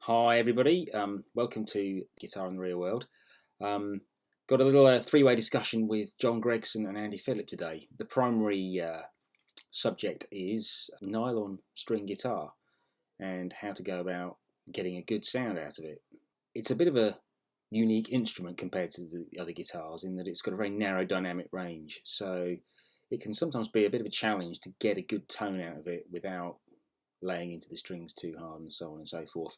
Hi everybody, welcome to Guitar in the Real World. Got a little three-way discussion with John Gregson and Andy Phillip today. The primary subject is nylon-string guitar and how to go about getting a good sound out of it. It's a bit of a unique instrument compared to the other guitars in that it's got a very narrow dynamic range, so it can sometimes be a bit of a challenge to get a good tone out of it without laying into the strings too hard and so on and so forth.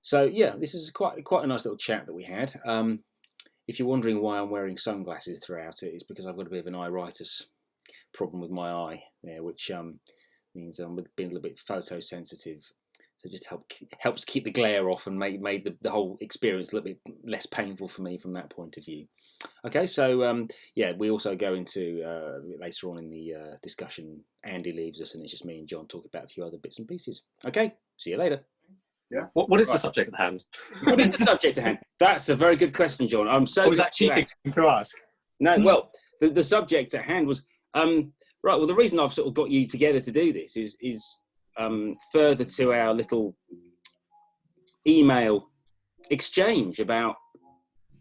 So yeah, this is quite a nice little chat that we had. If you're wondering why I'm wearing sunglasses throughout it, it's because I've got a bit of an iritis problem with my eye there, which means I'm being a little bit photosensitive. So it just helps keep the glare off and made the whole experience a little bit less painful for me from that point of view. Okay, so yeah, we also go into later on in the discussion, Andy leaves us and it's just me and John talk about a few other bits and pieces. Okay, see you later. Yeah. What is the subject at hand? What is the subject at hand? That's a very good question, John. I'm so. Or was that cheating to ask? No, well, the subject at hand was right. Well, the reason I've sort of got you together to do this is further to our little email exchange about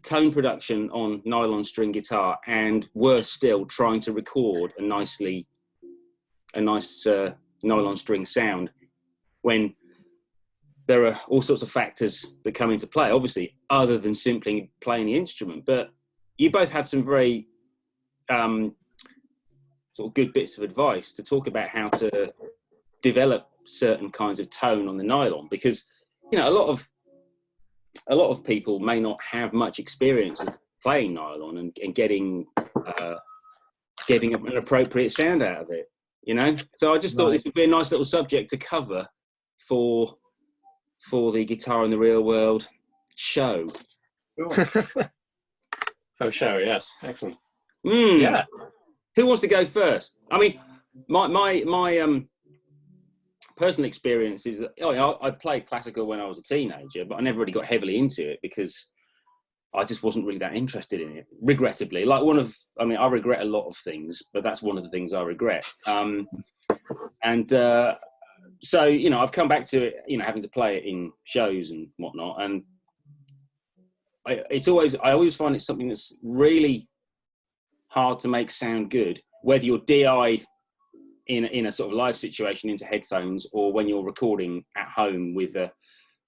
tone production on nylon string guitar, and worse still, trying to record a nice nylon string sound when there are all sorts of factors that come into play, obviously, other than simply playing the instrument. But you both had some very sort of good bits of advice to talk about how to develop certain kinds of tone on the nylon, because a lot of people may not have much experience of playing nylon and getting an appropriate sound out of it. So I just thought this would be a nice little subject to cover for the Guitar in the Real World show. For show, yes, excellent. Yeah. Who wants to go first? I mean, my personal experience is that I played classical when I was a teenager, but I never really got heavily into it because I just wasn't really that interested in it, regrettably. I regret a lot of things, but that's one of the things I regret. So, I've come back to it, having to play it in shows and whatnot. And I always find it's something that's really hard to make sound good, whether you're DI'd in a sort of live situation into headphones or when you're recording at home with a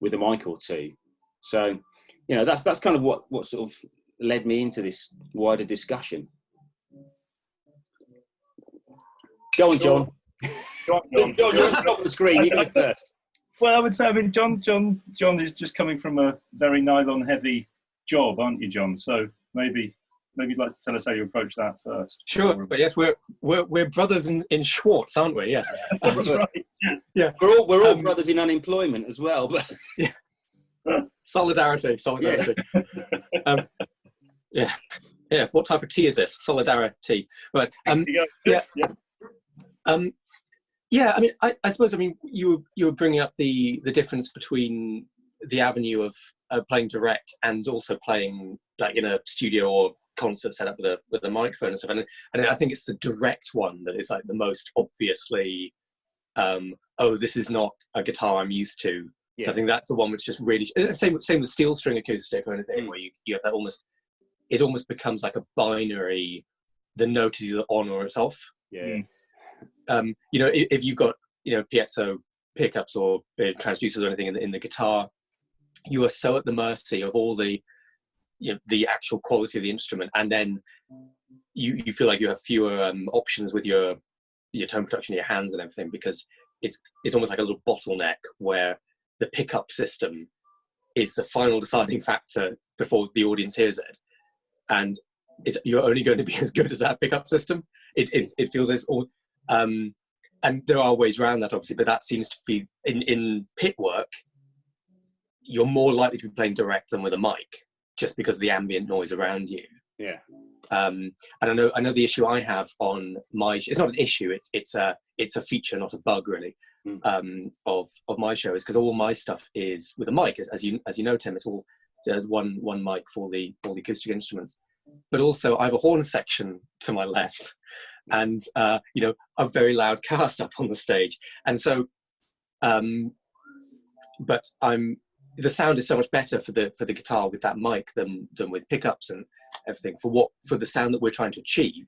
mic or two. So, that's kind of what sort of led me into this wider discussion. Go on, John. John, you're on top of the screen. You go first. Well, I would say, John is just coming from a very nylon-heavy job, aren't you, John? So maybe you'd like to tell us how you approach that first. Sure, but yes, we're brothers in Schwartz, aren't we? Yes, that's right. Yes. Yeah, we're all brothers in unemployment as well. But yeah. Solidarity. Yeah. What type of tea is this? Solidarity. Right. Yeah. I suppose. You were bringing up the difference between the avenue of playing direct and also playing like in a studio or concert setup with a microphone and stuff. And I think it's the direct one that is like the most obviously. This is not a guitar I'm used to. Yeah. I think that's the one which just really same with steel string acoustic or anything where you have that it almost becomes like a binary. The note is either on or it's off. Yeah. If you've got piezo pickups or transducers or anything in the guitar, you are so at the mercy of all the the actual quality of the instrument, and then you feel like you have fewer options with your tone production, your hands and everything, because it's almost like a little bottleneck where the pickup system is the final deciding factor before the audience hears it, and you're only going to be as good as that pickup system. It feels as all. And there are ways around that, obviously, but that seems to be in pit work. You're more likely to be playing direct than with a mic, just because of the ambient noise around you. Yeah. And I know the issue I have on my. It's not an issue. It's a feature, not a bug, really. Of my show is because all my stuff is with a mic, as you know, Tim. It's all one mic for the acoustic instruments, but also I have a horn section to my left. And a very loud cast up on the stage, and so but I'm the sound is so much better for the guitar with that mic than with pickups and everything for the sound that we're trying to achieve.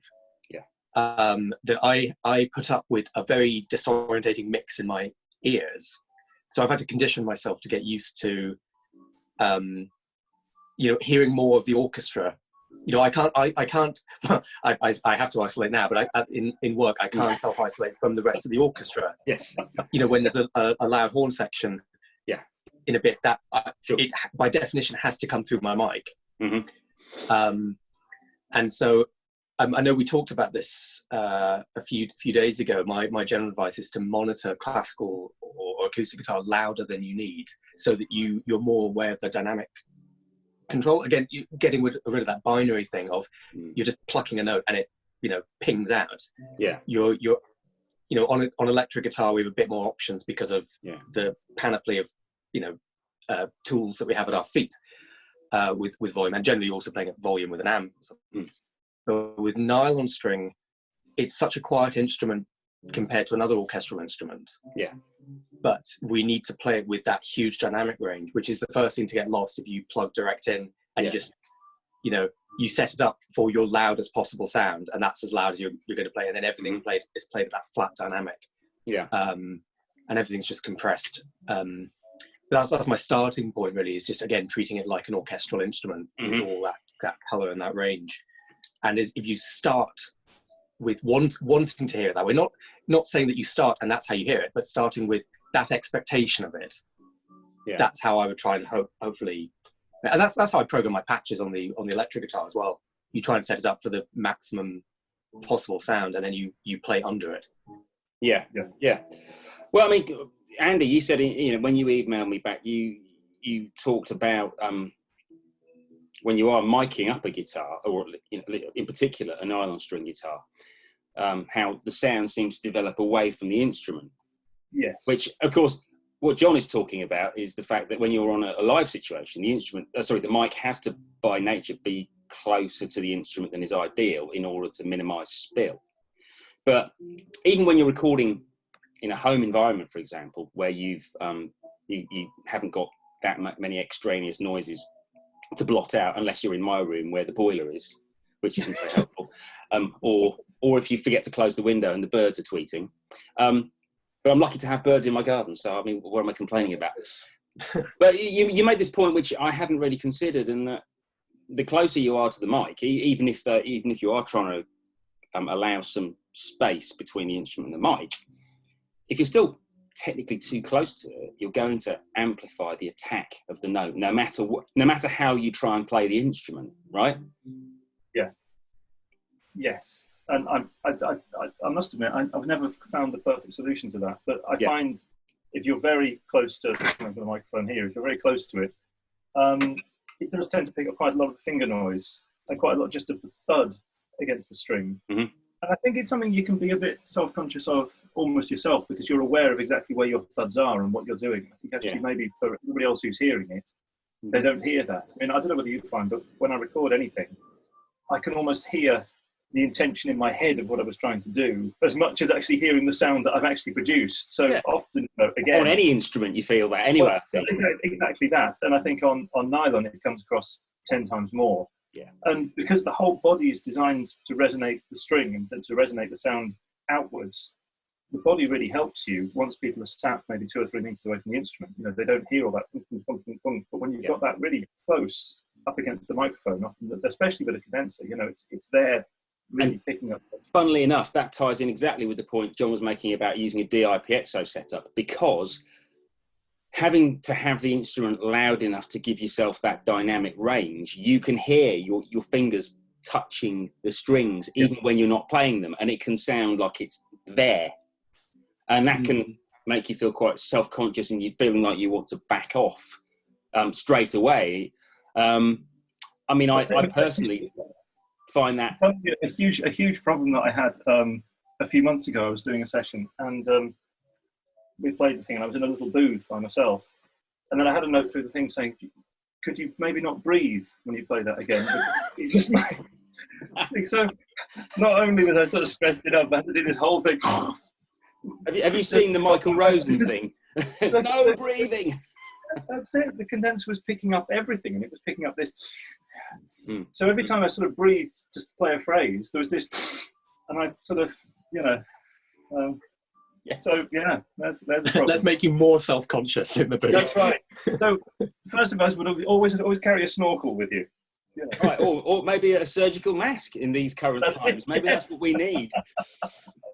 That I put up with a very disorientating mix in my ears, so I've had to condition myself to get used to hearing more of the orchestra. I have to isolate now, but in work I can't self-isolate from the rest of the orchestra. Yes. When there's a loud horn section in a bit, that it by definition has to come through my mic. And so I know we talked about this a few days ago. My general advice is to monitor classical or acoustic guitar louder than you need, so that you're more aware of the dynamic control. Again, you getting rid of that binary thing of you're just plucking a note and it pings out. You're on electric guitar we have a bit more options because of the panoply of tools that we have at our feet with volume, and generally also playing at volume with an amp. But with nylon string, it's such a quiet instrument compared to another orchestral instrument. But we need to play it with that huge dynamic range, which is the first thing to get lost if you plug direct in and you just, you set it up for your loudest possible sound, and that's as loud as you're going to play, and then everything is played at that flat dynamic. And everything's just compressed. But that's my starting point, really, is just, again, treating it like an orchestral instrument with all that colour and that range. And if you start with wanting to hear it that way, not saying that you start and that's how you hear it, but starting with that expectation of it. That's how I would try and hopefully, and that's how I program my patches on the electric guitar as well. You try and set it up for the maximum possible sound, and then you play under it. Well, I mean, Andy, you said when you emailed me back, you talked about when you are miking up a guitar, or in particular a nylon string guitar, how the sound seems to develop away from the instrument. Yes. Which, of course, what John is talking about is the fact that when you're on a live situation, the mic has to, by nature, be closer to the instrument than is ideal in order to minimise spill. But even when you're recording in a home environment, for example, where you haven't got that many extraneous noises to blot out, unless you're in my room where the boiler is, which isn't very helpful, or if you forget to close the window and the birds are tweeting. But I'm lucky to have birds in my garden, so I mean, what am I complaining about? But you made this point which I hadn't really considered, and that the closer you are to the mic, even if you are trying to allow some space between the instrument and the mic, if you're still technically too close to it, you're going to amplify the attack of the note, no matter how you try and play the instrument, right? Yes. And I must admit, I've never found the perfect solution to that. But I find if you're very close to the microphone here, if you're very close to it, it does tend to pick up quite a lot of finger noise and quite a lot just of the thud against the string. And I think it's something you can be a bit self-conscious of almost yourself, because you're aware of exactly where your thuds are and what you're doing. I think actually maybe for everybody else who's hearing it, they don't hear that. I mean, I don't know whether you find, but when I record anything, I can almost hear the intention in my head of what I was trying to do, as much as actually hearing the sound that I've actually produced. So often, again, on any instrument, you feel that anyway. Exactly that. And I think on nylon, it comes across 10 times more. And because the whole body is designed to resonate the string and to resonate the sound outwards, the body really helps you once people are sat maybe 2 or 3 meters away from the instrument. They don't hear all that. But when you've got that really close up against the microphone, often, especially with a condenser, it's there. Really picking up. Funnily enough, that ties in exactly with the point John was making about using a DI piezo setup, because having to have the instrument loud enough to give yourself that dynamic range, you can hear your fingers touching the strings even when you're not playing them, and it can sound like it's there, and that can make you feel quite self-conscious, and you're feeling like you want to back off straight away. I mean, I personally find that a huge problem that I had a few months ago. I was doing a session, and we played the thing, and I was in a little booth by myself, and then I had a note through the thing saying, could you maybe not breathe when you play that again? So not only was I sort of stressed it up, I had to do this whole thing. Have you seen the Michael Rosen thing? No breathing. That's it. The condenser was picking up everything, and it was picking up this. So every time I sort of breathed just to play a phrase, there was this, and I sort of, Yes. So yeah, there's a problem. Let's make you more self-conscious in the booth. That's right. So first of us would always carry a snorkel with you. Yeah. Right, or maybe a surgical mask in these current times. Maybe that's what we need.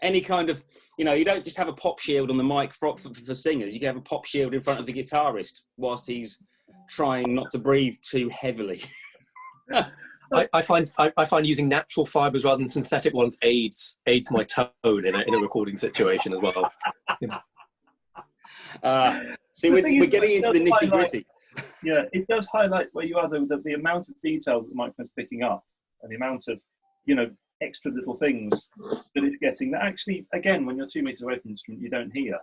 Any kind of, you don't just have a pop shield on the mic for singers. You can have a pop shield in front of the guitarist whilst he's trying not to breathe too heavily. I find using natural fibres rather than synthetic ones aids my tone in a recording situation as well. See, we're getting into the nitty-gritty. Yeah, it does highlight where you are, the amount of detail that the microphone's picking up, and the amount of, extra little things that it's getting that actually, again, when you're 2 meters away from the instrument, you don't hear.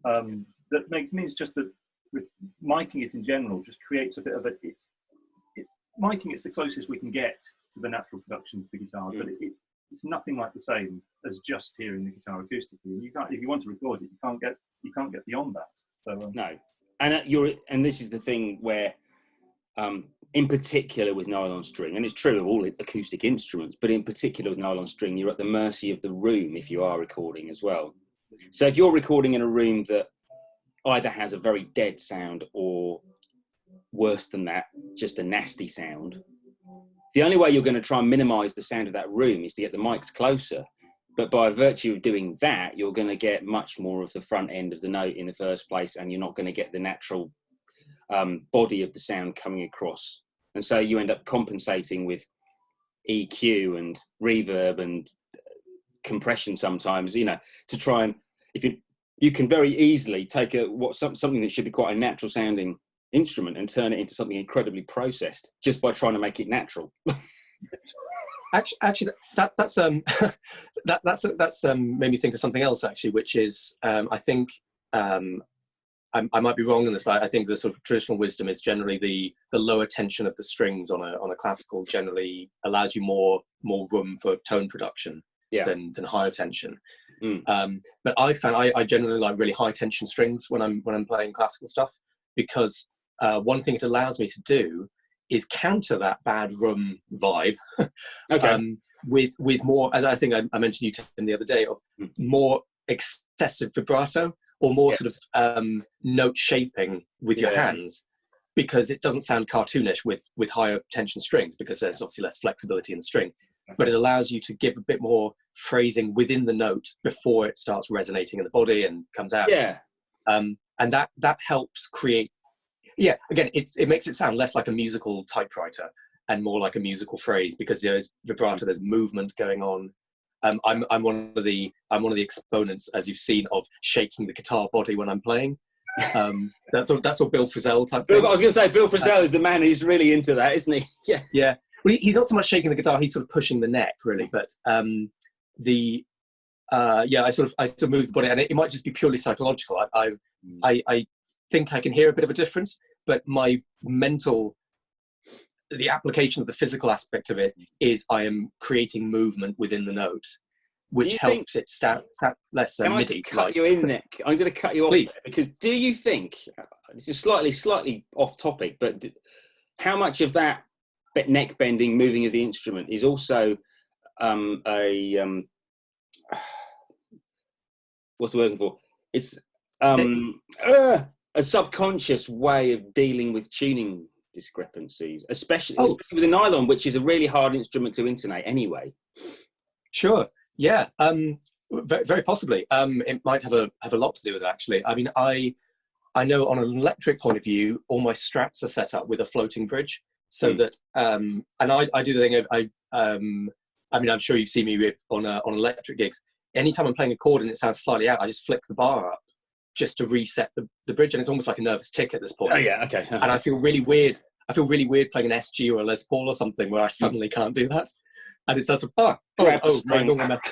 That means just that with miking it in general just creates a bit of miking it's the closest we can get to the natural production of the guitar, but it's nothing like the same as just hearing the guitar acoustically. And you can't, if you want to record it, you can't get beyond that. So no. And this is the thing where, in particular with nylon string, and it's true of all acoustic instruments, but in particular with nylon string, you're at the mercy of the room if you are recording as well. So if you're recording in a room that either has a very dead sound or, worse than that, just a nasty sound, the only way you're going to try and minimise the sound of that room is to get the mics closer. But by virtue of doing that, you're going to get much more of the front end of the note in the first place, and you're not going to get the natural body of the sound coming across. And so you end up compensating with EQ and reverb and compression sometimes, to try and, if you can very easily take something that should be quite a natural sounding instrument and turn it into something incredibly processed just by trying to make it natural. Actually, that's made me think of something else actually, which is I think I might be wrong in this, but I think the sort of traditional wisdom is generally the lower tension of the strings on a classical generally allows you more room for tone production than higher tension. But I found I generally like really high tension strings when I'm playing classical stuff, because one thing it allows me to do is counter that bad room vibe with more, as I think I mentioned you the other day, of more excessive vibrato or more sort of note shaping with your hands, because it doesn't sound cartoonish with higher tension strings, because there's obviously less flexibility in the string, but it allows you to give a bit more phrasing within the note before it starts resonating in the body and comes out. And that helps create, again, it makes it sound less like a musical typewriter and more like a musical phrase, because there's vibrato, there's movement going on. I'm one of the exponents, as you've seen, of shaking the guitar body when I'm playing. That's all Bill Frisell type thing. I was going to say, Bill Frisell is the man who's really into that, isn't he? Yeah. Well, he's not so much shaking the guitar; he's sort of pushing the neck, really. But I sort of move the body, and it might just be purely psychological. I think I can hear a bit of a difference, but the application of the physical aspect of it is I am creating movement within the note, which helps it sound less MIDI. Can I cut you in, Nick? I'm going to cut you off there, because do you think, this is slightly off topic, but how much of that neck bending, moving of the instrument is also what's the word I'm looking for? It's a subconscious way of dealing with tuning discrepancies, especially with the nylon, which is a really hard instrument to intonate anyway. Sure. Yeah. Very, very possibly. It might have a lot to do with it, actually. I mean, I know on an electric point of view, all my strats are set up with a floating bridge, so that and I do the thing. I mean, I'm sure you've seen me on electric gigs. Anytime I'm playing a chord and it sounds slightly out, I just flick the bar up just to reset the bridge, and it's almost like a nervous tick at this point. Oh yeah, okay. And I feel really weird. I feel really weird playing an SG or a Les Paul or something where I suddenly can't do that, and it's sort of my normal method.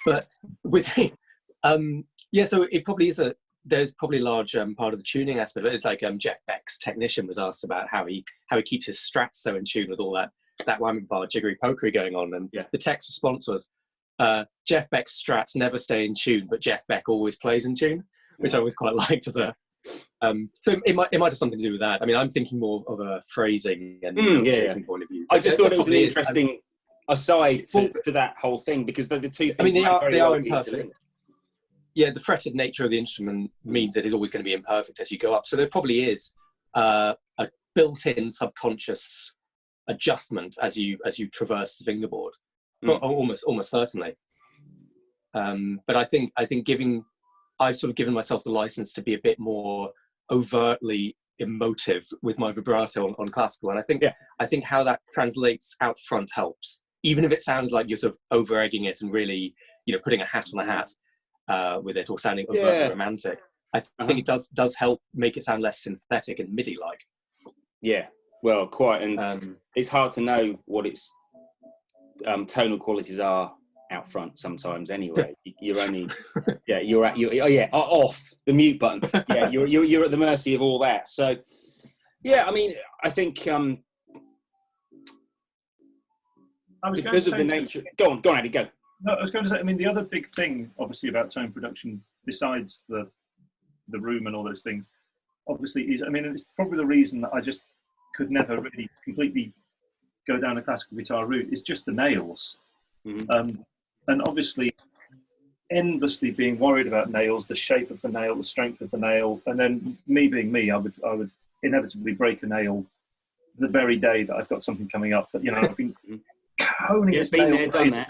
But with so it probably is there's probably a large part of the tuning aspect of it. It's like Jeff Beck's technician was asked about how he keeps his strats so in tune with all that whammy bar jiggery pokery going on, and the text response was, Jeff Beck's strats never stay in tune, but Jeff Beck always plays in tune. which I always quite liked as a. So it might have something to do with that. I mean, I'm thinking more of a phrasing and shaping point of view. I just thought it was an interesting aside to that whole thing, because the two things. I mean, they are imperfect. Yeah, the fretted nature of the instrument means it is always going to be imperfect as you go up. So there probably is a built-in subconscious adjustment as you traverse the fingerboard, almost certainly. But I think I've sort of given myself the license to be a bit more overtly emotive with my vibrato on classical, and I think how that translates out front helps, even if it sounds like you're sort of over egging it and really, you know, putting a hat on a hat with it, or sounding overtly romantic. I think it does help make it sound less synthetic and MIDI like. Yeah, well, quite, and it's hard to know what its tonal qualities are out front sometimes. Anyway, you're only you're off the mute button. Yeah, you're at the mercy of all that. So yeah, I mean, I think because of the nature. Go on, Andy, go. No, I was going to say, I mean, the other big thing, obviously, about tone production, besides the room and all those things, obviously, is, I mean, it's probably the reason that I just could never really completely go down a classical guitar route, is just the nails. Mm-hmm. And obviously, endlessly being worried about nails, the shape of the nail, the strength of the nail, and then me being me, I would inevitably break a nail the very day that I've got something coming up that, you know, I've been honing this nail. Been there, done that.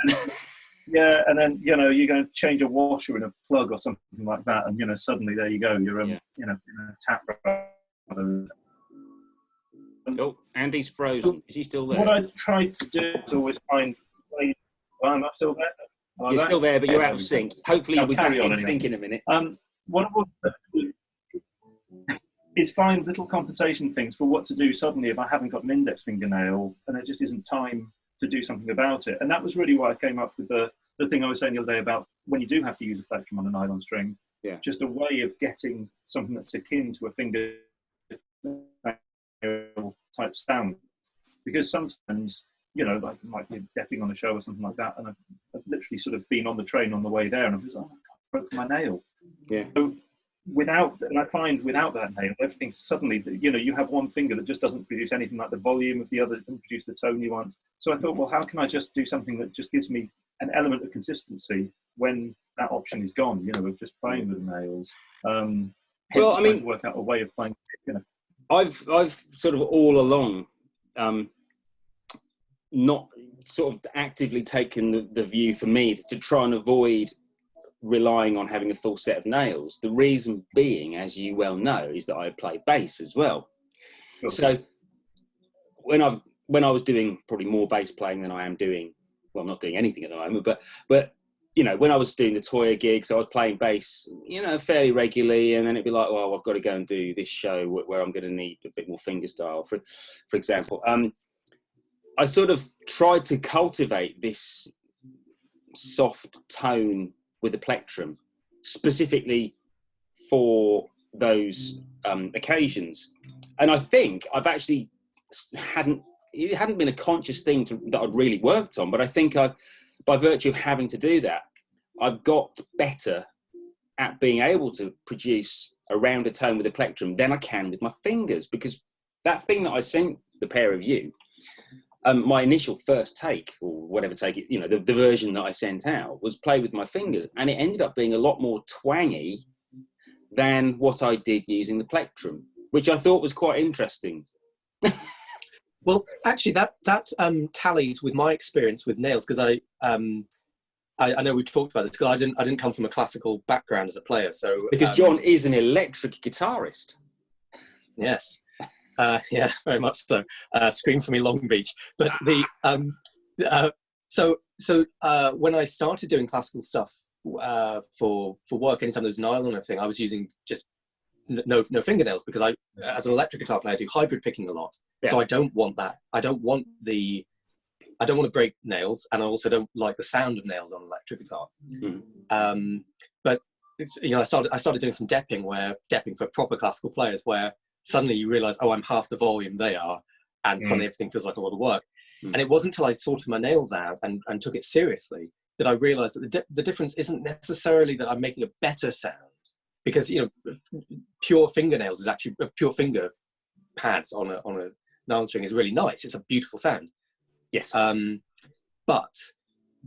Yeah, and then, you know, you're going to change a washer in a plug or something like that, and, you know, suddenly there you go, you're you know, in a tap. Oh, Andy's frozen. Is he still there? What I tried to do is always find. I'm still there. You're still there, but you're out of sync. Hopefully, we'll be back in sync in a minute. What I want to do is find little compensation things for what to do suddenly if I haven't got an index fingernail and it just isn't time to do something about it. And that was really why I came up with the thing I was saying the other day about when you do have to use a plectrum on a nylon string, just a way of getting something that's akin to a finger type sound. Because sometimes, you know, like you might be depping on a show or something like that, and I've literally sort of been on the train on the way there, and I've just, oh, I broke my nail. Yeah. So I find without that nail, everything suddenly, you know, you have one finger that just doesn't produce anything like the volume of the other, doesn't produce the tone you want. So I thought, well, how can I just do something that just gives me an element of consistency when that option is gone, you know, of just playing with the nails. Well, I mean, to work out a way of playing, you know. I've sort of all along not sort of actively taken the view for me to try and avoid relying on having a full set of nails. The reason being, as you well know, is that I play bass as well. Sure. So when I was doing probably more bass playing than I am doing, well, I'm not doing anything at the moment, but you know, when I was doing the Toya gigs, I was playing bass, you know, fairly regularly, and then it'd be like, well, I've got to go and do this show where I'm going to need a bit more fingerstyle, for example. I sort of tried to cultivate this soft tone with the plectrum, specifically for those occasions. And I think I've actually it hadn't been a conscious thing that I'd really worked on, but I think by virtue of having to do that, I've got better at being able to produce a rounder tone with the plectrum than I can with my fingers, because that thing that I sent the pair of you, my initial first take, or whatever take it, you know, the version that I sent out was played with my fingers, and it ended up being a lot more twangy than what I did using the plectrum, which I thought was quite interesting. Well, actually, that tallies with my experience with nails, because I know we've talked about this, because I didn't come from a classical background as a player, so because John is an electric guitarist. Yes. Yeah, very much so. Scream for me, Long Beach. But so when I started doing classical stuff for work, anytime there was nylon and everything, I was using just no fingernails, because I, as an electric guitar player, do hybrid picking a lot. Yeah. So I don't want that. I don't want to break nails, and I also don't like the sound of nails on an electric guitar. Mm. But you know, I started doing some depping for proper classical players, where suddenly you realise, oh, I'm half the volume they are, and suddenly everything feels like a lot of work. And it wasn't until I sorted my nails out and took it seriously that I realised that the difference isn't necessarily that I'm making a better sound because pure fingernails is actually pure finger pads on a Nylon-String is really nice. It's a beautiful sound. Yes. But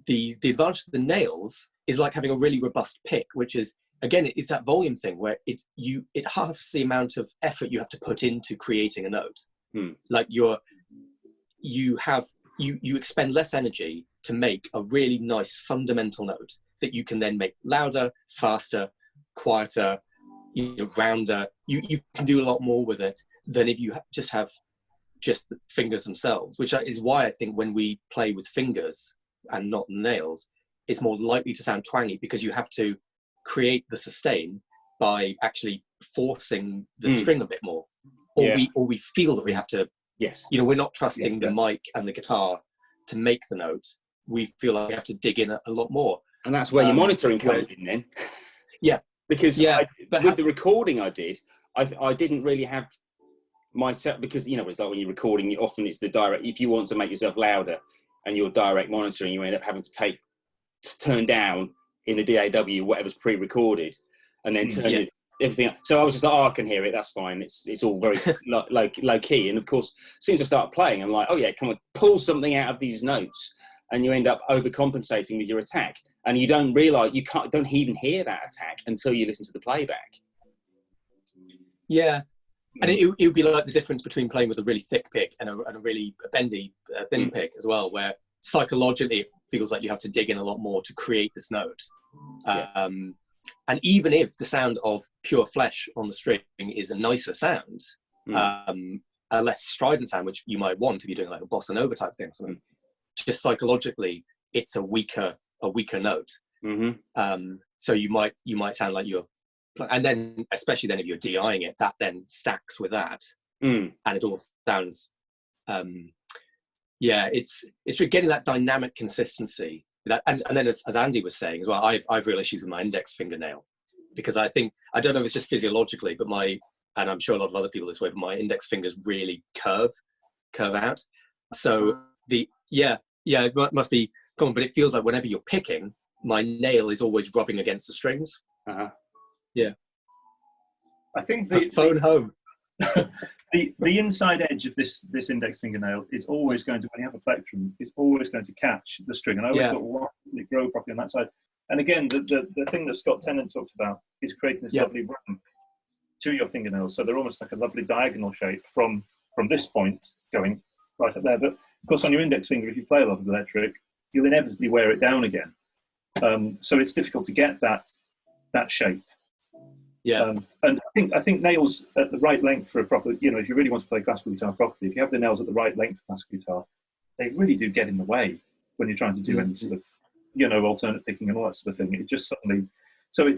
the advantage of the nails is like having a really robust pick, which is, again, it's that volume thing where it halves the amount of effort you have to put into creating a note. Like you expend less energy to make a really nice fundamental note that you can then make louder, faster, quieter, rounder. You can do a lot more with it than if you just have just the fingers themselves, which is why I think when we play with fingers and not nails, it's more likely to sound twangy, because you have to create the sustain by actually forcing the string a bit more, or we feel that we have to. Yes. We're not trusting the mic and the guitar to make the note. We feel like we have to dig in a lot more, and that's where your monitoring comes in then. Yeah, because with the recording I did, I didn't really have myself, because it's like when you're recording, often it's the direct. If you want to make yourself louder and you're direct monitoring, you end up having to turn down in the DAW whatever's pre-recorded, and then turn everything up. So I was just like, I can hear it, that's fine. It's all very low key. And of course, as soon as I start playing, I'm like, oh yeah, come on, pull something out of these notes, and you end up overcompensating with your attack, and you don't realise don't even hear that attack until you listen to the playback. Yeah. And it would be like the difference between playing with a really thick pick and a really bendy, thin pick as well, where psychologically it feels like you have to dig in a lot more to create this note. And even if the sound of pure flesh on the string is a nicer sound, a less strident sound, which you might want if you're doing like a bossa nova type thing, something, just psychologically, it's a weaker note. So you might sound like you're. And then, especially then, if you're DIing it, that then stacks with that, and it all sounds, it's getting that dynamic consistency. And then, as Andy was saying as well, I've real issues with my index fingernail, because I don't know if it's just physiologically, but and I'm sure a lot of other people this way, but my index fingers really curve out. So it must be common, but it feels like whenever you're picking, my nail is always rubbing against the strings. Yeah, I think phone home. the inside edge of this index fingernail is always going to, when you have a plectrum, is always going to catch the string. And I always thought, well, why doesn't it grow properly on that side? And again, the thing that Scott Tennant talks about is creating this lovely ramp to your fingernails, so they're almost like a lovely diagonal shape from this point going right up there. But of course, on your index finger, if you play a lot of electric, you'll inevitably wear it down again. So it's difficult to get that shape. Yeah, and I think nails at the right length for a proper, if you really want to play classical guitar properly, if you have the nails at the right length for classical guitar, they really do get in the way when you're trying to do any sort of, alternate picking and all that sort of thing. It just suddenly, so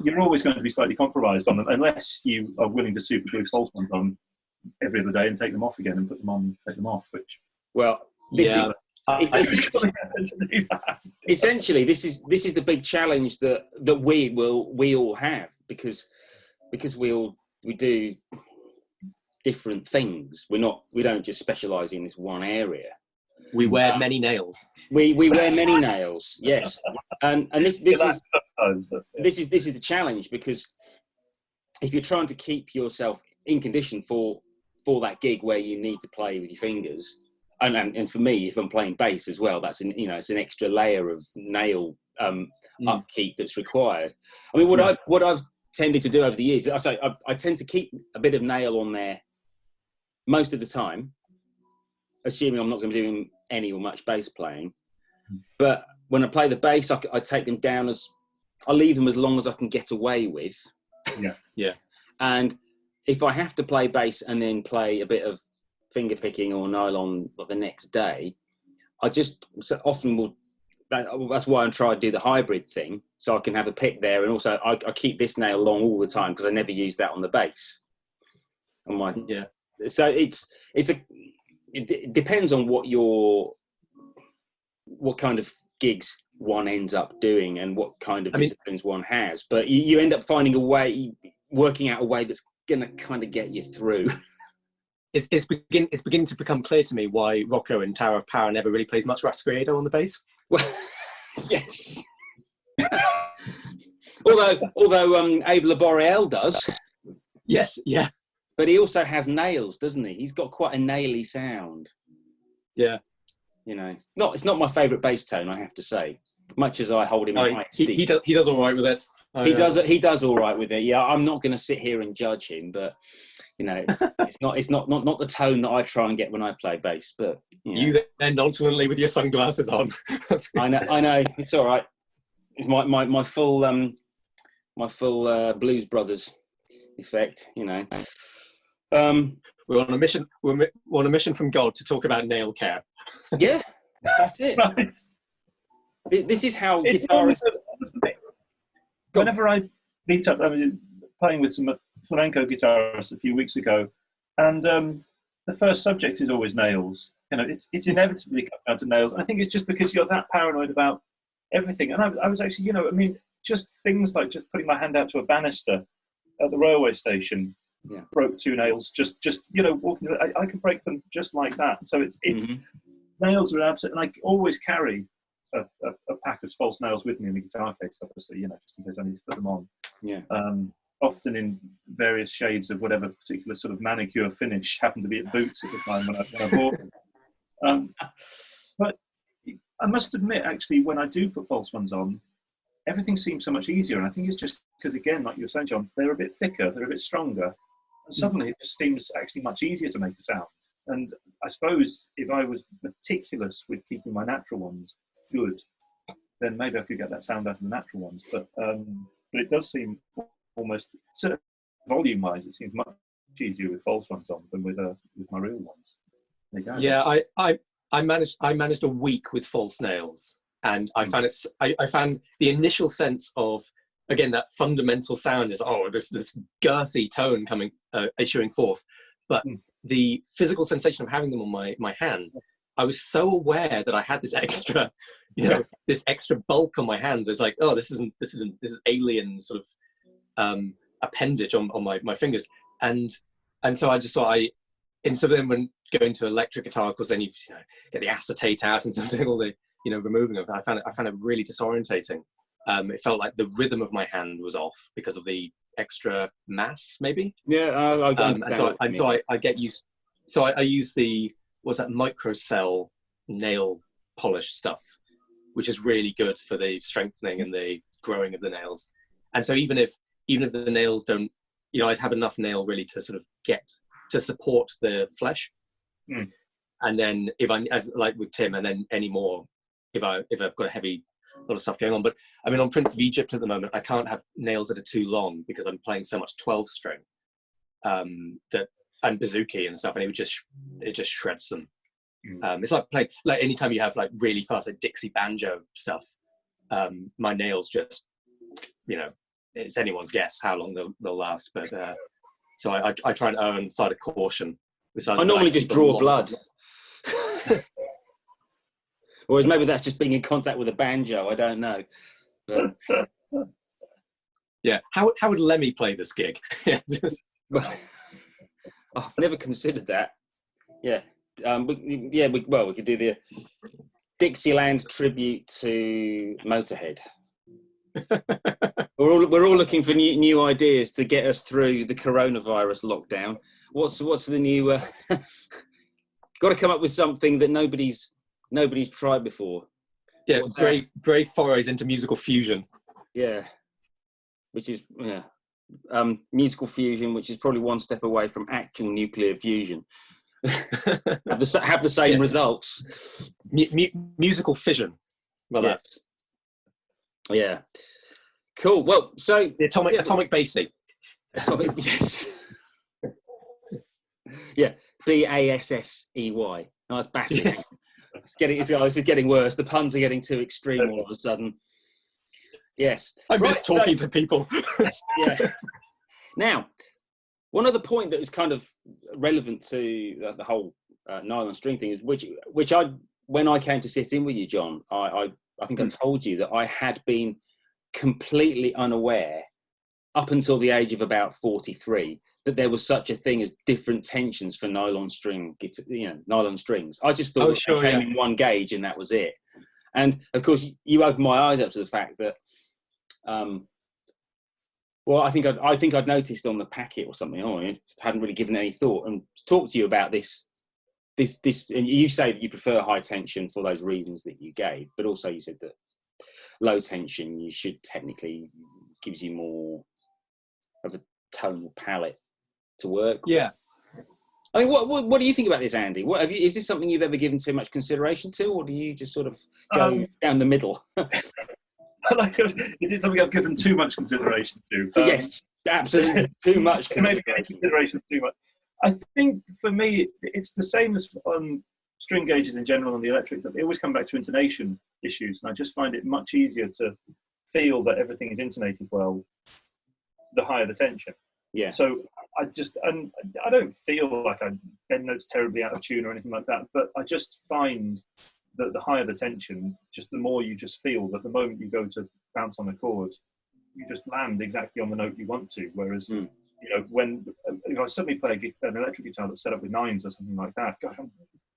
you're always going to be slightly compromised on them, unless you are willing to super glue false ones on every other day and take them off again and put them on, take them off. Which, essentially, this is the big challenge that we all have, because we do different things. We don't just specialise in this one area. We wear many nails. We wear many nails. Yes, and this is the challenge, because if you're trying to keep yourself in condition for that gig where you need to play with your fingers. And for me, if I'm playing bass as well, that's it's an extra layer of nail upkeep that's required. I mean, what I've tended to do over the years, I tend to keep a bit of nail on there most of the time, assuming I'm not going to be doing any or much bass playing. But when I play the bass, I take them down I leave them as long as I can get away with. Yeah. And if I have to play bass and then play a bit of finger picking or nylon the next day, I just often will. That's why I try to do the hybrid thing, so I can have a pick there, and also I keep this nail long all the time because I never use that on the bass. So it depends on what kind of gigs one ends up doing and what kind of disciplines one has, but you end up working out a way that's gonna kind of get you through. It's beginning to become clear to me why Rocco in Tower of Power never really plays much Rascredo on the bass. Well, yes. although Abel Boreal does. Yes, yeah. But he also has nails, doesn't he? He's got quite a naily sound. Yeah. You know, it's not my favourite bass tone, I have to say. Much as I hold him in high esteem. He does all right with it. He does all right with it. Yeah, I'm not going to sit here and judge him, but you know, it's not the tone that I try and get when I play bass. But you then nonchalantly with your sunglasses on. I know. It's all right. It's my full Blues Brothers effect. You know. We're on a mission. We're on a mission from God to talk about nail care. Yeah, that's it. Right. This is how It's guitarists. Whenever I meet up, I mean, playing with some flamenco guitarists a few weeks ago, and the first subject is always nails. You know, it's inevitably come down to nails. I think it's just because you're that paranoid about everything. And I was actually, you know, I mean, just things like just putting my hand out to a banister at the railway station. Yeah. Broke 2 nails. Just you know, walking. I can break them just like that. So it's nails are absolute, and I always carry a pack of false nails with me in the guitar case, obviously, you know, just in case I need to put them on. Yeah. Often in various shades of whatever particular sort of manicure finish happened to be at Boots at the time when I bought them. But I must admit, actually, when I do put false ones on, everything seems so much easier. And I think it's just because, again, like you were saying, John, they're a bit thicker, they're a bit stronger. And suddenly it just seems actually much easier to make a sound. And I suppose if I was meticulous with keeping my natural ones good, then maybe I could get that sound out of the natural ones. But it does seem almost, sort of volume-wise, it seems much easier with false ones on than with my real ones. There you go. Yeah, I managed a week with false nails, and I found the initial sense of, again, that fundamental sound is this girthy tone coming issuing forth, but the physical sensation of having them on my hand, I was so aware that I had this extra, you know, this extra bulk on my hand. It's like, this is alien sort of appendage on my fingers, and so I just thought instead of then when going to electric guitar, of course, then you get the acetate out and doing all the removing of it. I found it really disorientating. It felt like the rhythm of my hand was off because of the extra mass, maybe. Yeah, and so I get used. So I use the microcell nail polish stuff, which is really good for the strengthening and the growing of the nails. And so even if the nails don't, I'd have enough nail really to sort of get to support the flesh. And then if like with Tim, and then any more if I've got a lot of stuff going on. But I mean, on Prince of Egypt at the moment, I can't have nails that are too long because I'm playing so much 12-string and bouzouki and stuff, and it just shreds them. It's like playing, like anytime you have like really fast like Dixie banjo stuff, my nails just, it's anyone's guess how long they'll last. But so I try and err on the side of caution. I normally just draw blood. Or maybe that's just being in contact with a banjo. I don't know. But... yeah. How would Lemmy play this gig? Well, I've never considered that. Yeah. We could do the Dixieland tribute to Motorhead. We're all looking for new ideas to get us through the coronavirus lockdown. What's the new? Got to come up with something that nobody's tried before. Yeah, brave forays into musical fusion. Yeah, which is musical fusion, which is probably one step away from actual nuclear fusion. have the same results. Musical fission. Well, yes. Yeah. Cool. Well, so the atomic basey. Yes. Yeah. BASSEY. Oh, that's bassy. Yes. It's getting worse. The puns are getting too extreme all of a sudden. Yes. I miss talking to people. Yeah. Now, one other point that is kind of relevant to the whole Nylon-String thing is which when I came to sit in with you, John, I think I told you that I had been completely unaware up until the age of about 43 that there was such a thing as different tensions for nylon strings. I just thought they came in one gauge and that was it. And of course, you opened my eyes up to the fact that Well, I think I'd noticed on the packet or something. Oh, I hadn't really given it any thought, and talk to you about this. And you say that you prefer high tension for those reasons that you gave, but also you said that low tension you should technically gives you more of a tonal palette to work with. Yeah. I mean, what do you think about this, Andy? Is this something you've ever given too much consideration to, or do you just sort of go down the middle? Is it something I've given too much consideration to? Yes, absolutely, too much consideration. Too much. I think for me, it's the same as on string gauges in general on the electric, that they always come back to intonation issues, and I just find it much easier to feel that everything is intonated well the higher the tension. Yeah. So I don't feel like I bend notes terribly out of tune or anything like that, but I just find that the higher the tension, just the more you just feel that the moment you go to bounce on a chord, you just land exactly on the note you want to. Whereas, you know, if I suddenly play an electric guitar that's set up with nines or something like that, gosh,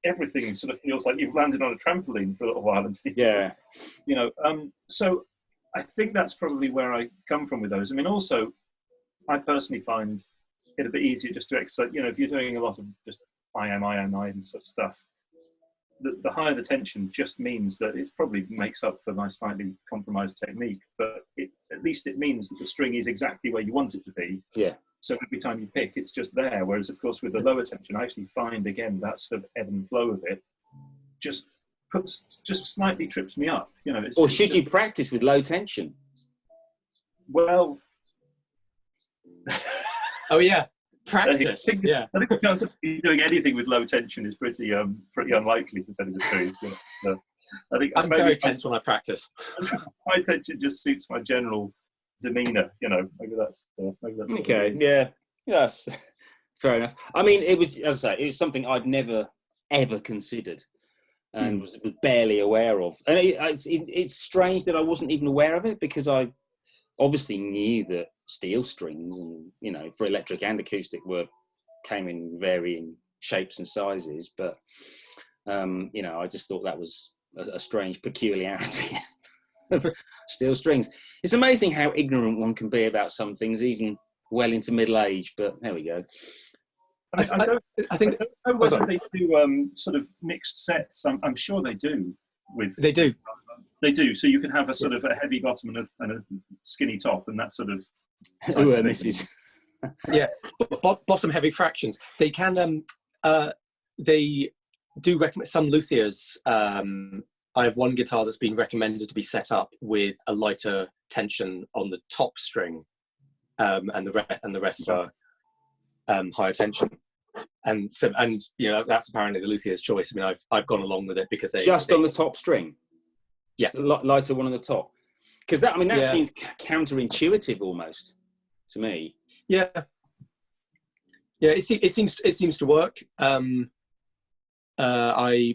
everything sort of feels like you've landed on a trampoline for a little while. And you know, so I think that's probably where I come from with those. I mean, also, I personally find it a bit easier just to exercise. You know, if you're doing a lot of just I am sort of stuff, the higher the tension just means that it probably makes up for my slightly compromised technique, but at least it means that the string is exactly where you want it to be. Yeah. So every time you pick, it's just there. Whereas, of course, with the lower tension, I actually find, again, that sort of ebb and flow of it just slightly trips me up. You know. Or should you practice with low tension? Well. Oh yeah. Practice. I think the chance of doing anything with low tension is pretty unlikely, to tell you the truth. So I think I'm very tense when I practice. High tension just suits my general demeanour. You know, maybe that's okay. Yeah, yes, fair enough. I mean, it was, as I say, it was something I'd never ever considered and was barely aware of. And it's strange that I wasn't even aware of it, because I obviously knew that steel strings, and you know, for electric and acoustic, came in varying shapes and sizes, but you know, I just thought that was a strange peculiarity of steel strings. It's amazing how ignorant one can be about some things, even well into middle age. But there we go. I don't know whether they do sort of mixed sets. I'm sure they do. They do. So you can have a sort of a heavy bottom and a skinny top, and that sort of. Oh, misses. Yeah, bottom heavy fractions. They can. They do recommend some luthiers. I have one guitar that's been recommended to be set up with a lighter tension on the top string, and the rest are higher tension. And you know, that's apparently the luthier's choice. I mean, I've gone along with it because they on the top string. Yeah, lighter one on the top, because that seems counterintuitive almost to me. Yeah, it seems to work. I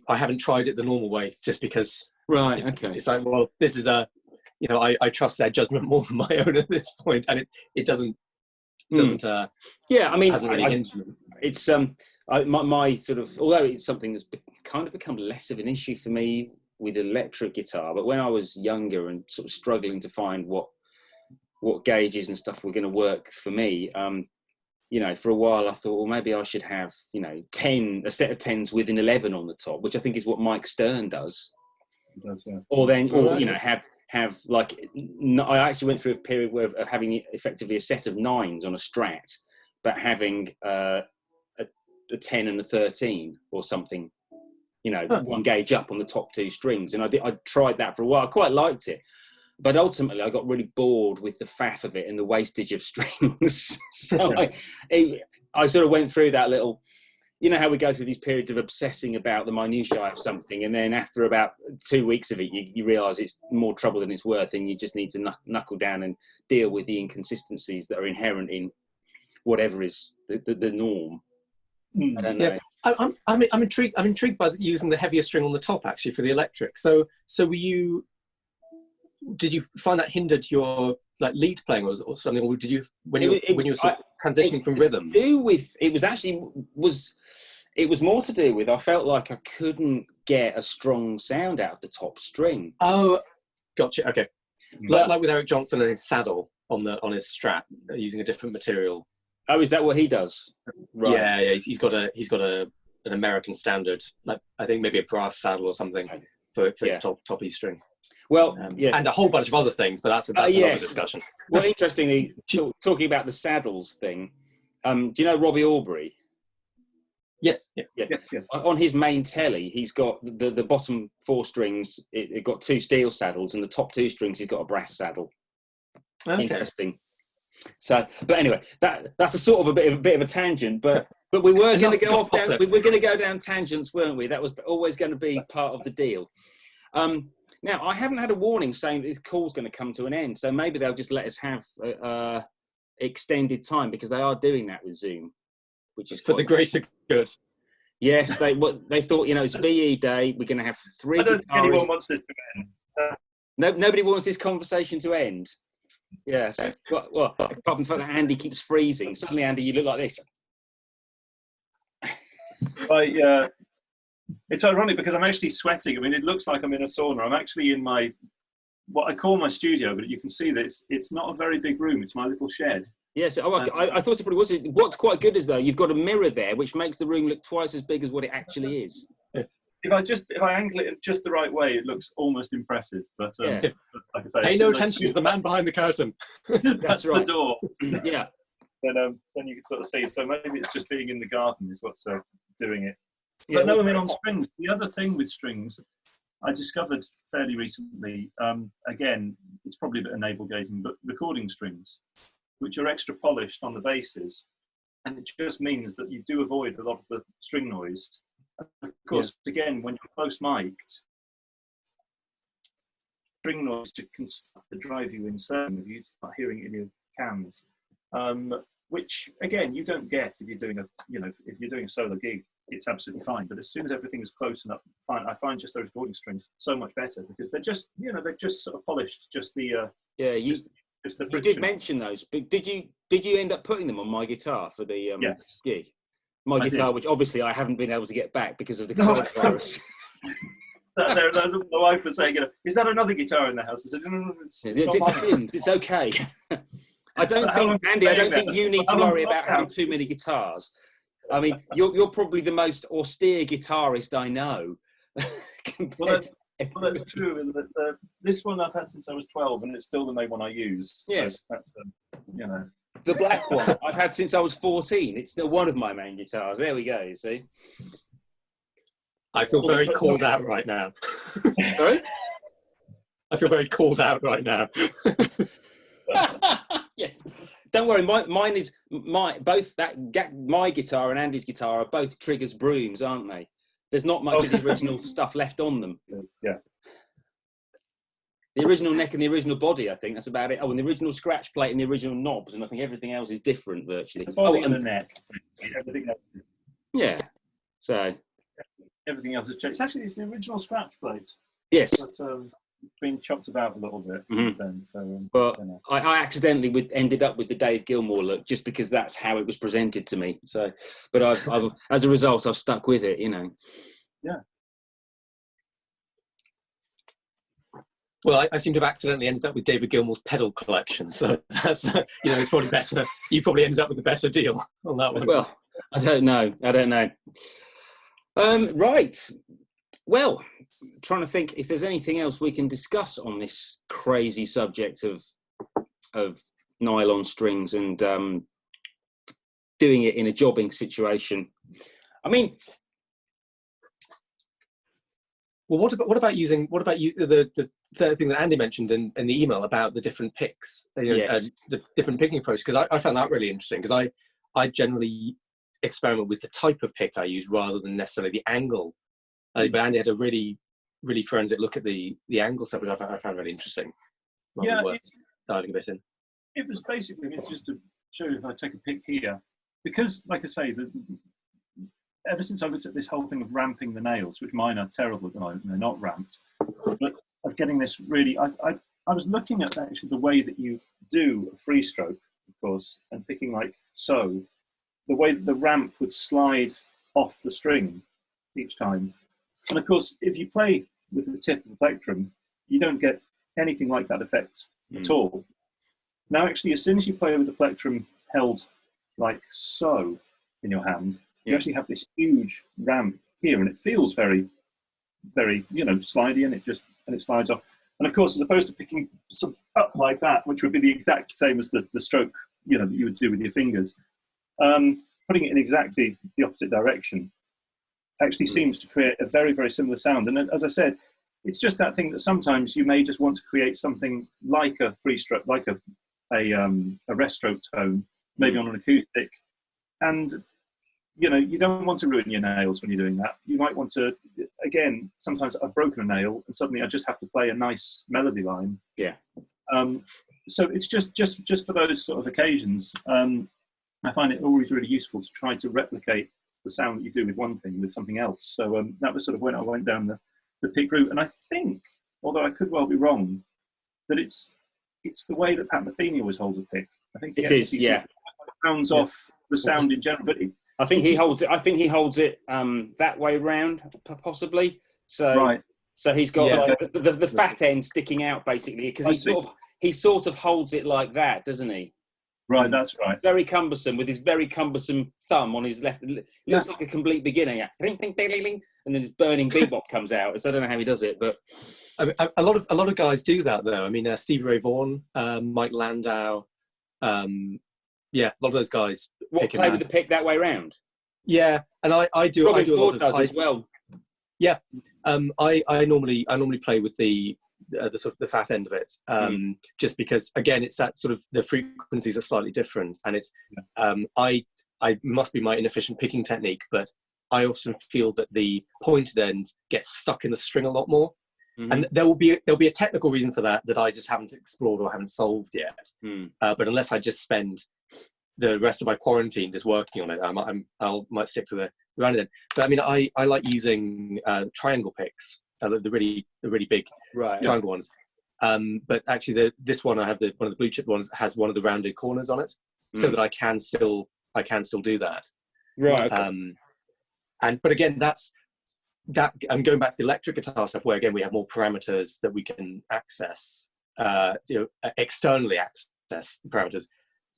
haven't tried it the normal way, just because. Right. Okay. It's like, well, this is you know, I trust their judgment more than my own at this point, and it doesn't. Yeah, I mean, hasn't really hindered me. It's my sort of, although it's something that's kind of become less of an issue for me with electric guitar, but when I was younger and sort of struggling to find what gauges and stuff were going to work for me, you know, for a while I thought, well, maybe I should have, you know, a set of 10s with an 11 on the top, which I think is what Mike Stern does. He does, yeah. Or you know, have like, I actually went through a period of having effectively a set of 9s on a Strat, but having a 10 and a 13 or something, you know, one gauge up on the top two strings. And I tried that for a while. I quite liked it. But ultimately, I got really bored with the faff of it and the wastage of strings. So I sort of went through that little, you know, how we go through these periods of obsessing about the minutiae of something, and then after about 2 weeks of it, you realise it's more trouble than it's worth, and you just need to knuckle down and deal with the inconsistencies that are inherent in whatever is the norm. I don't know. Yeah. I'm intrigued by using the heavier string on the top, actually, for the electric. So did you find that hindered your like lead playing or something, or did you when you were sort of transitioning from rhythm? It was more to do with I felt like I couldn't get a strong sound out of the top string. Oh, gotcha. Okay, like with Eric Johnson and his saddle. on his strap using a different material. Oh, is that what he does? Right. Yeah. He's got an American standard, like I think maybe a brass saddle or something for his top E string. Well, and a whole bunch of other things, but that's another discussion. Well, interestingly, talking about the saddles thing, do you know Robbie Aubrey? Yes. Yeah. On his main telly, he's got the bottom 4 strings. It got 2 steel saddles, and the top 2 strings he's got a brass saddle. Okay. Interesting. So, but anyway, that's a sort of a bit of a tangent, but we were going to go off down. We were going to go down tangents, weren't we? That was always going to be part of the deal. Now, I haven't had a warning saying that this call's going to come to an end, so maybe they'll just let us have extended time, because they are doing that with Zoom, which is for the greater good. Yes, they thought, it's VE Day. We're going to have 3. I don't think anyone wants this to end. No, nobody wants this conversation to end. Yes. Well, apart from the fact that Andy keeps freezing. Suddenly, Andy, you look like this. It's ironic because I'm actually sweating. I mean, it looks like I'm in a sauna. I'm actually in what I call my studio, but you can see that it's not a very big room. It's my little shed. Yes, I thought it probably was. What's quite good is, though, you've got a mirror there, which makes the room look twice as big as what it actually is. If I angle it just the right way, it looks almost impressive. But like I say, pay no attention to the man behind the curtain. That's right. The door. Yeah. Then you can sort of see. So maybe it's just being in the garden is what's doing it. But no, I mean, on strings, the other thing with strings, I discovered fairly recently, again, it's probably a bit of navel gazing, but recording strings, which are extra polished on the basses. And it just means that you do avoid a lot of the string noise. Of course, again, when you're close mic'd, string noise can start to drive you insane if you start hearing it in your cans, which again you don't get if you're doing a solo gig. It's absolutely fine. But as soon as everything is close enough, fine, I find just those recording strings so much better because they're just they've just sort of polished just the just the friction. You did mention those, but did you end up putting them on my guitar for the gig? My guitar, which obviously I haven't been able to get back because of the coronavirus. There's my wife was saying, is that another guitar in the house? I said, no, it's okay. I don't think you need to worry about having too many guitars. I mean, you're probably the most austere guitarist I know. Well, that's true. This one I've had since I was 12, and it's still the main one I use. So yes, that's the black one I've had since I was 14. It's still one of my main guitars. There we go. You see. I feel very called out right now. Sorry? I feel very called out right now. Yes. Don't worry. Mine is my guitar and Andy's guitar are both Triggers brooms, aren't they? There's not much of the original stuff left on them. Yeah. The original neck and the original body, I think that's about it. Oh, and the original scratch plate and the original knobs, and I think everything else is different virtually. The body and the neck. Everything else. Yeah. So. Everything else has changed. It's the original scratch plate. Yes. But it's been chopped about a little bit since then. So, but I accidentally ended up with the Dave Gilmour look just because that's how it was presented to me. So, but I've as a result, I've stuck with it. Yeah. Well, I seem to have accidentally ended up with David Gilmour's pedal collection. So that's it's probably better. You probably ended up with a better deal on that one. Well, I don't know. Right. Well, trying to think if there's anything else we can discuss on this crazy subject of nylon strings and doing it in a jobbing situation. I mean, well, what about the third thing that Andy mentioned in the email about the different picks, yes. The different picking approach? Because I found that really interesting because I generally experiment with the type of pick I use rather than necessarily the angle. But Andy had a really, really forensic look at the angle stuff, which I found really interesting. Worth diving a bit in. It was basically, just to show you if I take a pick here, because, like I say, ever since I looked at this whole thing of ramping the nails, which mine are terrible at the moment, they're not ramped, but of getting this really, I was looking at actually the way that you do a free stroke, of course, and picking like so, the way that the ramp would slide off the string each time. And of course, if you play with the tip of the plectrum, you don't get anything like that effect at all. Now, actually, as soon as you play with the plectrum held like so in your hand, you actually have this huge ramp here, and it feels very, very, slidey, and it slides off. And of course, as opposed to picking sort of up like that, which would be the exact same as the stroke, that you would do with your fingers, putting it in exactly the opposite direction actually seems to create a very, very similar sound. And as I said, it's just that thing that sometimes you may just want to create something like a free stroke, like a rest stroke tone, maybe on an acoustic. And, you don't want to ruin your nails when you're doing that. You might want to, again, sometimes I've broken a nail and suddenly I just have to play a nice melody line. Yeah. So it's just for those sort of occasions. I find it always really useful to try to replicate the sound that you do with one thing with something else. So that was sort of when I went down the pick route. And I think, although I could well be wrong, that it's the way that Pat Metheny always holds a pick. I think it is, yeah. Rounds off the sound in general, but I think he holds it. I think he holds it that way round, possibly. So, right. So he's got like the fat end sticking out basically, because he sort of holds it like that, doesn't he? Right, that's right. Very cumbersome, with his very cumbersome thumb on his left. It looks like a complete beginner. Yeah. And then this burning bebop comes out. So I don't know how he does it, but I mean, a lot of guys do that though. I mean, Stevie Ray Vaughan, Mike Landau, a lot of those guys play with the pick that way round. Yeah, and I do. Robin I do a Ford lot of does as well. Yeah, I normally play with the sort of the fat end of it, just because again it's that sort of the frequencies are slightly different, and it's I must be my inefficient picking technique, but I often feel that the pointed end gets stuck in the string a lot more, and there'll be a technical reason for that I just haven't explored or haven't solved yet. But unless I just spend the rest of my quarantine just working on it, I might stick to the rounded end. But I mean, I like using triangle picks, the really big triangle ones. But actually, this one I have one of the blue chip ones has one of the rounded corners on it, so that I can still do that. Right. Okay. But again, that's I'm going back to the electric guitar stuff, where again we have more parameters that we can access, externally access parameters.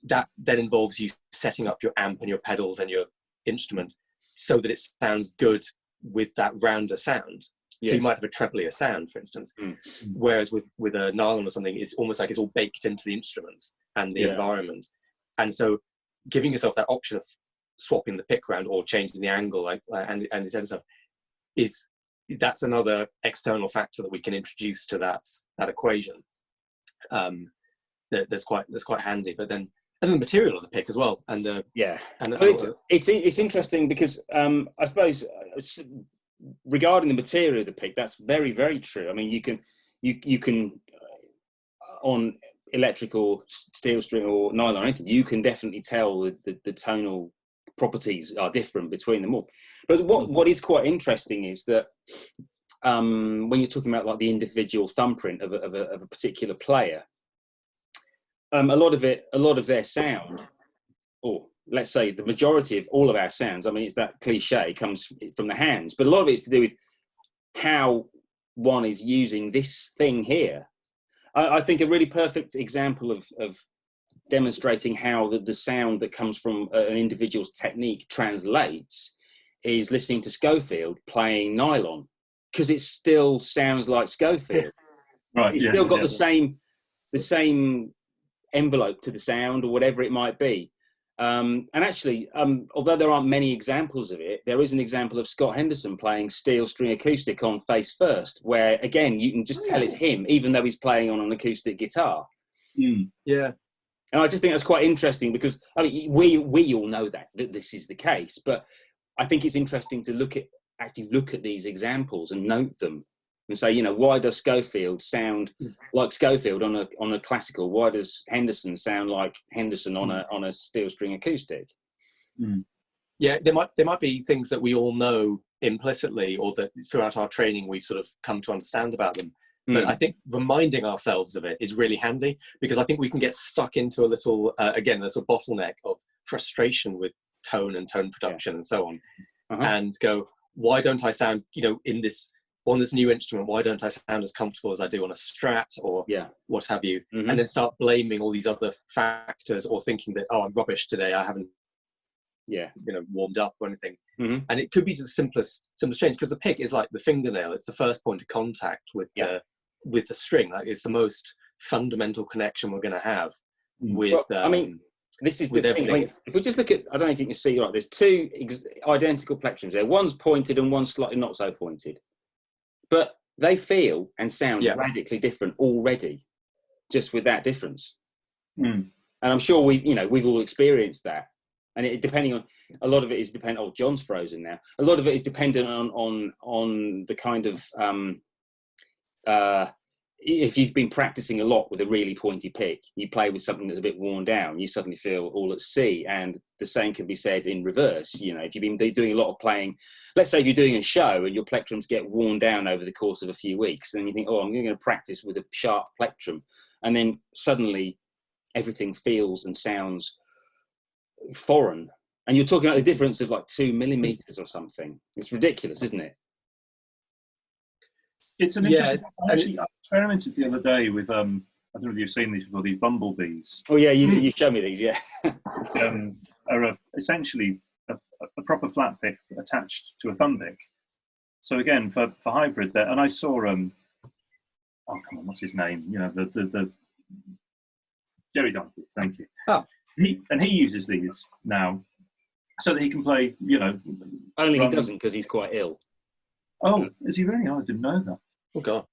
That then involves you setting up your amp and your pedals and your instrument so that it sounds good with that rounder sound. Yes. So you might have a treblier sound, for instance, whereas with a nylon or something, it's almost like it's all baked into the instrument and the environment. And so giving yourself that option of swapping the pick round or changing the angle, and this other stuff, that's another external factor that we can introduce to that equation. That's quite handy. But then. And the material of the pick as well, it's interesting because I suppose regarding the material of the pick, that's very, very true. I mean, you can on electrical steel string or nylon or anything, you can definitely tell the tonal properties are different between them all. But what is quite interesting is that when you're talking about like the individual thumbprint of a particular player. A lot of their sound, or let's say the majority of all of our sounds, I mean, it's that cliche, comes from the hands, but a lot of it's to do with how one is using this thing here. I think a really perfect example of demonstrating how the sound that comes from an individual's technique translates is listening to Schofield playing nylon, because it still sounds like Schofield. Right. It's still got the same envelope to the sound or whatever it might be. And actually, although there aren't many examples of it, there is an example of Scott Henderson playing steel string acoustic on Face First, where again you can just tell it's him, even though he's playing on an acoustic guitar. Yeah. And I just think that's quite interesting, because I mean we all know that this is the case, but I think it's interesting to look at these examples and note them and say, why does Schofield sound like Schofield on a classical? Why does Henderson sound like Henderson on a steel string acoustic? Yeah, there might be things that we all know implicitly, or that throughout our training we've sort of come to understand about them. But I think reminding ourselves of it is really handy, because I think we can get stuck into a little bottleneck of frustration with tone and tone production and so on, and go, why don't I sound in this on this new instrument, why don't I sound as comfortable as I do on a Strat or what have you? Mm-hmm. And then start blaming all these other factors, or thinking that, oh, I'm rubbish today, I haven't warmed up or anything. Mm-hmm. And it could be the simplest change, because the pick is like the fingernail. It's the first point of contact with the string. Like, it's the most fundamental connection we're going to have with. Well, I mean, this is the thing. I mean, if we just look at, I don't know if you can see, right, there's two identical plectrums there. One's pointed and one's slightly not so pointed, but they feel and sound radically different already, just with that difference. And I'm sure we've all experienced that. And it, depending on, a lot of it is dependent. Oh, John's frozen now. A lot of it is dependent on the kind of if you've been practicing a lot with a really pointy pick, you play with something that's a bit worn down, you suddenly feel all at sea. And the same can be said in reverse. If you've been doing a lot of playing, let's say you're doing a show and your plectrums get worn down over the course of a few weeks, and then you think, oh, I'm going to practice with a sharp plectrum, and then suddenly everything feels and sounds foreign, and you're talking about the difference of like 2 millimeters or something. It's ridiculous, isn't it? It's an interesting. I experimented the other day with I don't know if you've seen these before, these bumblebees. Oh yeah, you showed me these. Are essentially a proper flat pick attached to a thumb pick. So again, for hybrid there, and I saw oh come on, what's his name? The Jerry Donkey. Thank you. Oh. He uses these now so that he can play, Only runs. He doesn't, because he's quite ill. Oh, is he really? Oh, I didn't know that. Oh, God.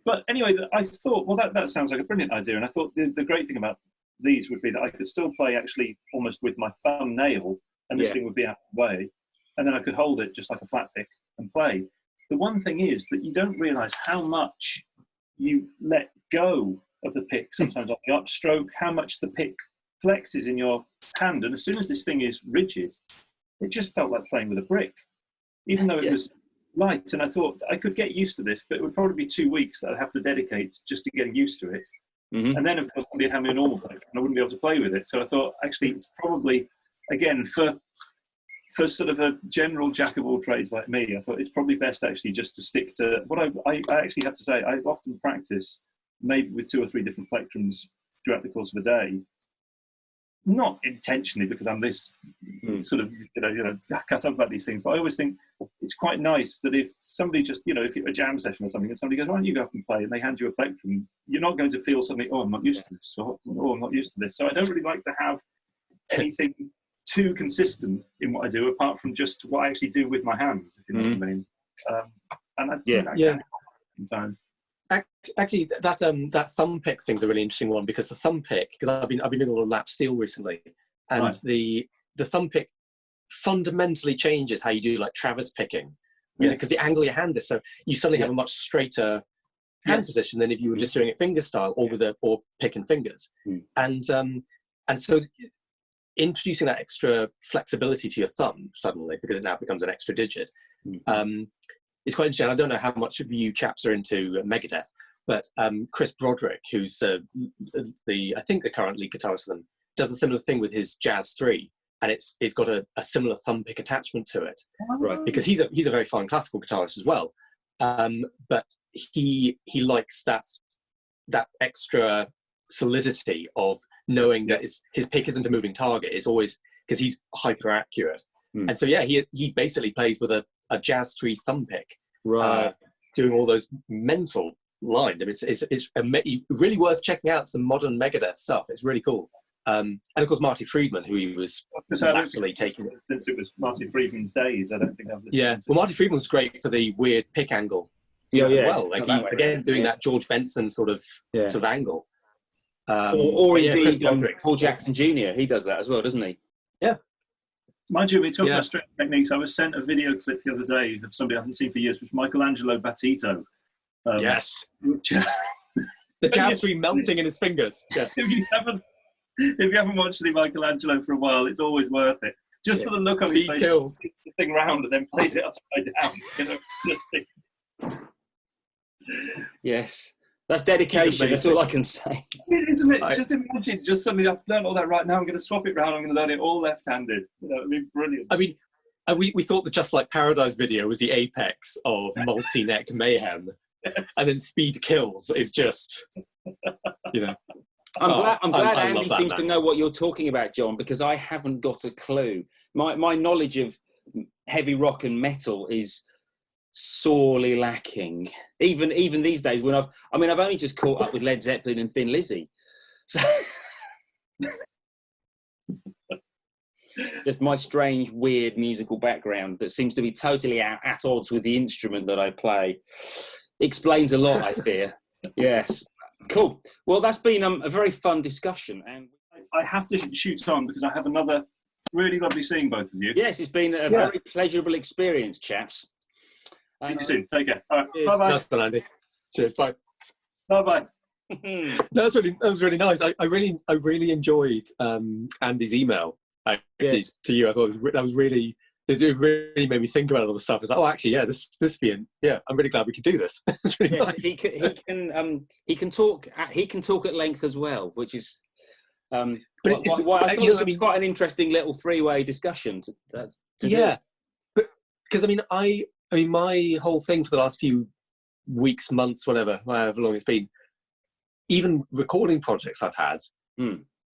But anyway, I thought, well, that sounds like a brilliant idea. And I thought the great thing about these would be that I could still play actually almost with my thumbnail, and this thing would be out of the way. And then I could hold it just like a flat pick and play. The one thing is that you don't realise how much you let go of the pick sometimes on the upstroke, how much the pick flexes in your hand, and as soon as this thing is rigid, it just felt like playing with a brick, even though it was light. And I thought I could get used to this, but it would probably be 2 weeks that I'd have to dedicate just to getting used to it. And then of course I'd have my normal pick and I wouldn't be able to play with it. So I thought actually it's probably, again, for sort of a general jack of all trades like me, I thought it's probably best actually just to stick to what I actually have to say. I often practice maybe with 2 or 3 different plectrums throughout the course of a day, not intentionally because I'm this sort of cut up about these things, but I always think it's quite nice that if somebody just if you're a jam session or something and somebody goes, why don't you go up and play, and they hand you a plectrum, you're not going to feel suddenly, oh, I'm not used to this, or oh, I'm not used to this. So I don't really like to have anything too consistent in what I do, apart from just what I actually do with my hands, if you know what I mean. And I think that can sometimes. Actually, that thumb pick thing's a really interesting one, because the thumb pick, because I've been doing a lot of lap steel recently, and the thumb pick fundamentally changes how you do like Travis picking, because the angle of your hand is, so you suddenly have a much straighter hand position than if you were just doing it finger style or or picking fingers, and so introducing that extra flexibility to your thumb suddenly, because it now becomes an extra digit. It's quite interesting. I don't know how much of you chaps are into Megadeth, but Chris Broderick, who's I think the current lead guitarist for them, does a similar thing with his Jazz 3, and it's got a similar thumb pick attachment to it, right? Because he's a very fine classical guitarist as well, but he likes that extra solidity of knowing that his pick isn't a moving target. It's always, because he's hyper accurate, and so he basically plays with a Jazz 3 thumb pick, doing all those mental lines. I mean, it's really worth checking out some modern Megadeth stuff. It's really cool. And of course, Marty Friedman, who he was actually taking. Since it was Marty Friedman's days, I don't think I've listened. Yeah, well, Marty Friedman was great for the weird pick angle as well. Like doing that George Benson sort of angle. Or indeed, Paul Jackson Jr. He does that as well, doesn't he? Yeah. Mind you, we talk about string techniques. I was sent a video clip the other day of somebody I haven't seen for years, which Michelangelo Battito. Yes. The Jazz 3 melting in his fingers. Yes. If you haven't watched the Michelangelo for a while, it's always worth it. Just for the look on his face, kills the thing round and then plays it upside down. Yes. That's dedication. That's all I can say. Isn't it? Just imagine, just suddenly I've learned all that right now. I'm going to swap it round. I'm going to learn it all left-handed. It'd be brilliant. I mean, And we thought the Just Like Paradise video was the apex of multi-neck mayhem. Yes. And then Speed Kills is just, you know. I'm glad I Andy love that, seems man. to know what you're talking about, John, because I haven't got a clue. My knowledge of heavy rock and metal is sorely lacking. Even these days, when I've only just caught up with Led Zeppelin and Thin Lizzy. So just my strange, weird musical background that seems to be totally at odds with the instrument that I play explains a lot, I fear. Yes. Cool. Well, that's been a very fun discussion. And I have to shoot on because I have another really lovely seeing both of you. yes, it's been a very pleasurable experience, chaps. See you soon. Take care. All right. Cheers. Bye-bye. Nice one, Andy. Cheers. Bye. Bye-bye. No, that was really nice. I really enjoyed Andy's email. Actually, to you, I thought it really made me think about all the stuff. It's like, oh, actually, yeah, this being, yeah, I'm really glad we could do this. It's really nice. He can talk at length as well, which is I thought it was quite an interesting little three-way discussion. Yeah, but because I mean, my whole thing for the last few weeks, months, however long it's been, even recording projects I've had,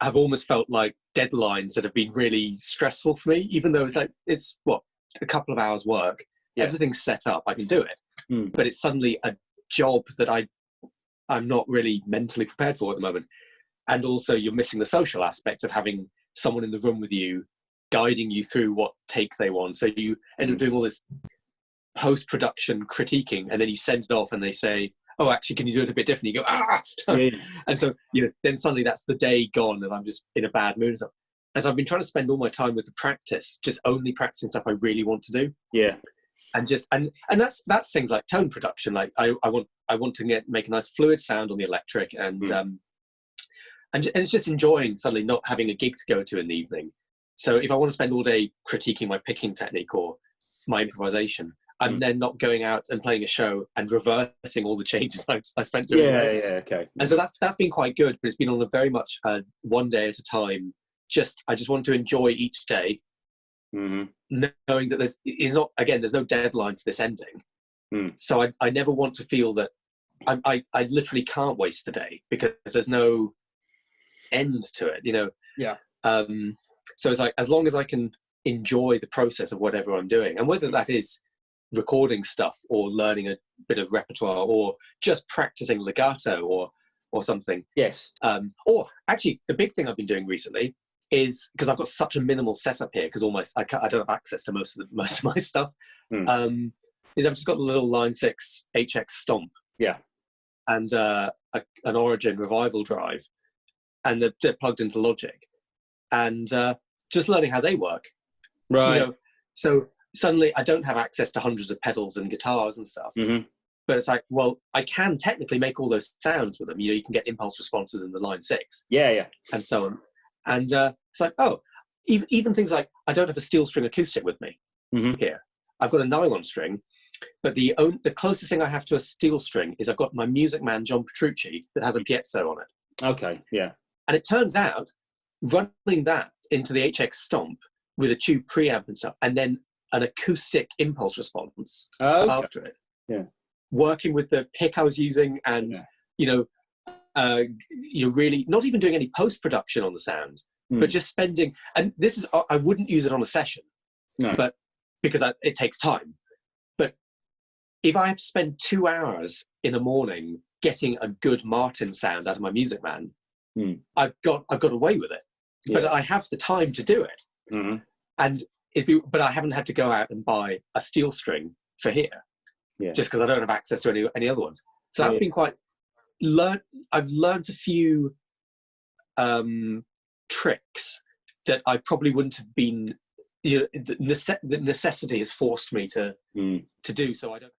have almost felt like deadlines that have been really stressful for me, even though it's a couple of hours work, everything's set up, I can do it, but it's suddenly a job that I'm not really mentally prepared for at the moment. And also you're missing the social aspect of having someone in the room with you guiding you through what take they want. So you end up doing all this post-production critiquing, and then you send it off and they say, oh, actually, can you do it a bit different? You go, ah! And so, then suddenly that's the day gone and I'm just in a bad mood. And so I've been trying to spend all my time with the practice, just only practicing stuff I really want to do. Yeah. And just, and that's things like tone production. Like I want to make a nice fluid sound on the electric and it's just enjoying suddenly not having a gig to go to in the evening. So if I want to spend all day critiquing my picking technique or my improvisation, I'm then not going out and playing a show and reversing all the changes I spent doing. Okay. And so that's been quite good, but it's been on a very much one day at a time. I just want to enjoy each day, knowing that there's no deadline for this ending. So I never want to feel that I literally can't waste the day because there's no end to it, Yeah. So it's like, as long as I can enjoy the process of whatever I'm doing, and whether that is recording stuff or learning a bit of repertoire or just practicing legato or something. Yes. Or actually the big thing I've been doing recently is, because I've got such a minimal setup here, because I don't have access to most of my stuff, is I've just got a little Line 6 HX Stomp. Yeah. And an Origin Revival drive, and they're plugged into Logic, and just learning how they work. Right. So suddenly I don't have access to hundreds of pedals and guitars and stuff. But it's like, well, I can technically make all those sounds with them. You can get impulse responses in the Line 6. Yeah. And so on. And it's like, oh, even things like, I don't have a steel string acoustic with me here. I've got a nylon string, but the closest thing I have to a steel string is I've got my Music Man John Petrucci that has a piezo on it. Okay, yeah. And it turns out, running that into the HX Stomp with a tube preamp and stuff, and then an acoustic impulse response after it. Yeah. Working with the pick I was using, and you're really not even doing any post-production on the sound, but just spending. And this is, I wouldn't use it on a session, but because it takes time. But if I have to spend 2 hours in the morning getting a good Martin sound out of my Music Man, I've got away with it. But I have the time to do it, and but I haven't had to go out and buy a steel string for here, just because I don't have access to any other ones. So that's been quite. I've learned a few tricks that I probably wouldn't have been. The necessity has forced me to do. So I don't.